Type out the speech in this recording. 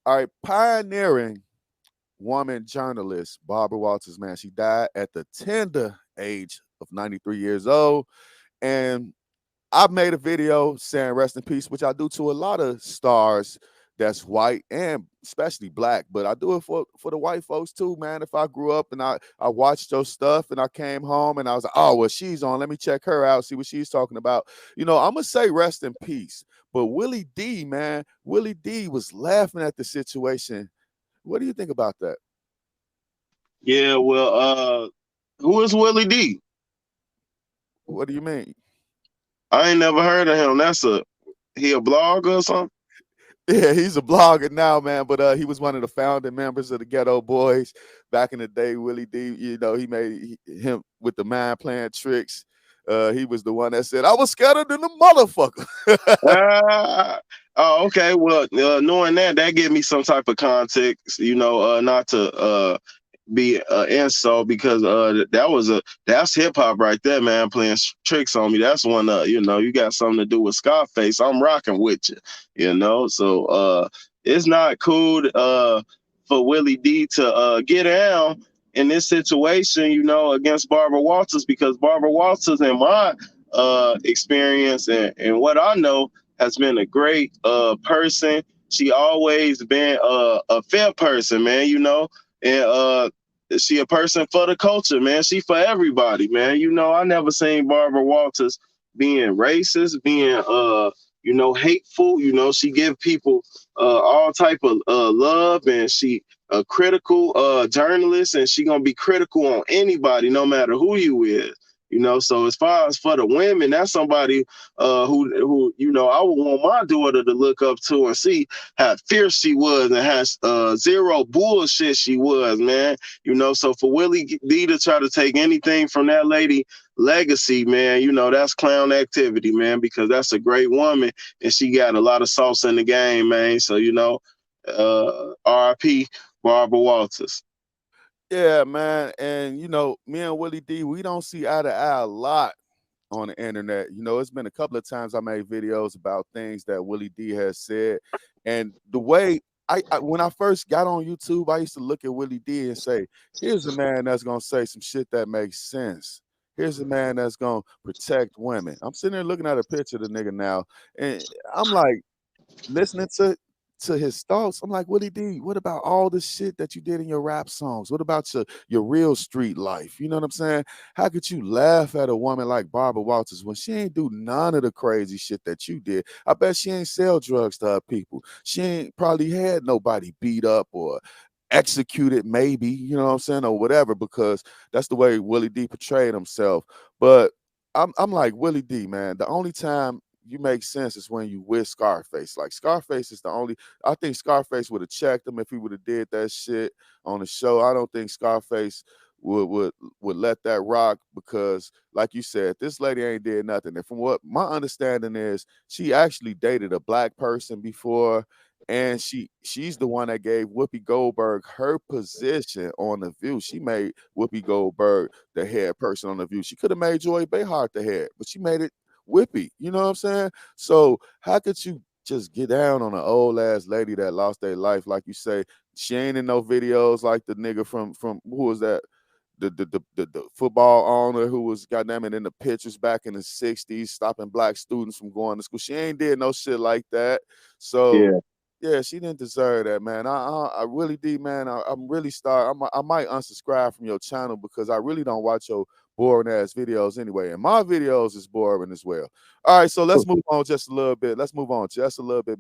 All right, pioneering woman journalist Barbara Walters, man, she died at the tender age of 93 years old. And I've made a video saying rest in peace, which I do to a lot of stars that's white and especially black, but I do it for the white folks too, man. If I grew up and I watched your stuff and I came home and I was like, oh well, she's on, let me check her out, see what she's talking about. I'm gonna say rest in peace. But Willie D, man, Willie D was laughing at the situation. What do you think about that? Yeah, well, who is Willie D? What do you mean? I ain't never heard of him. He a blogger or something? Yeah, he's a blogger now, man. But he was one of the founding members of the Ghetto Boys back in the day. Willie D, he made him with the mind playing tricks. He was the one that said, "I was scattered than a motherfucker." Ah, oh, okay. Well, knowing that gives me some type of context, not to be an insult because that's hip hop right there, man. Playing tricks on me. That's one. You got something to do with Scarface. I'm rocking with you. So it's not cool for Willie D to get down in this situation. Against Barbara Walters because Barbara Walters, in my experience and what I know, has been a great person. She always been a fair person, man. And she a person for the culture, man. She for everybody, man. I never seen Barbara Walters being racist, being hateful. She give people all type of love, and she a critical journalist, and she gonna be critical on anybody, no matter who you is. So as far as for the women, that's somebody who I would want my daughter to look up to and see how fierce she was and how zero bullshit she was, man. So for Willie D to try to take anything from that lady legacy, man, that's clown activity, man, because that's a great woman and she got a lot of sauce in the game, man. So, RIP Barbara Walters. Yeah, man. And me and Willie D, we don't see eye to eye a lot on the internet. It's been a couple of times I made videos about things that Willie D has said. And the way when I first got on YouTube, I used to look at Willie D and say, here's a man that's gonna say some shit that makes sense. Here's a man that's gonna protect women. I'm sitting there looking at a picture of the nigga now, and I'm like listening to his thoughts. I'm like, Willie D, what about all the shit that you did in your rap songs? What about your real street life? You know what I'm saying? How could you laugh at a woman like Barbara Walters when she ain't do none of the crazy shit that you did? I bet she ain't sell drugs to her people. She ain't probably had nobody beat up or executed, maybe, you know what I'm saying, or whatever, because that's the way Willie D portrayed himself. But I'm like, Willie D, man, the only time you make sense is when you with Scarface. Like Scarface is the only. I think Scarface would have checked him if he would have did that shit on the show. I don't think Scarface would let that rock because, like you said, this lady ain't did nothing. And from what my understanding is, she actually dated a black person before. And she's the one that gave Whoopi Goldberg her position on The View. She made Whoopi Goldberg the head person on The View. She could have made Joy Behar the head, but she made it Whippy, you know what I'm saying? So how could you just get down on an old ass lady that lost their life, like you say? She ain't in no videos like the nigga from who was that? The football owner who was goddamn it in the pictures back in the 60s, stopping black students from going to school. She ain't did no shit like that. So Yeah. yeah, she didn't deserve that, man. I really did, man. I'm really start. I might unsubscribe from your channel because I really don't watch your boring ass videos anyway. And my videos is boring as well. All right, so let's move on just a little bit. Let's move on just a little bit.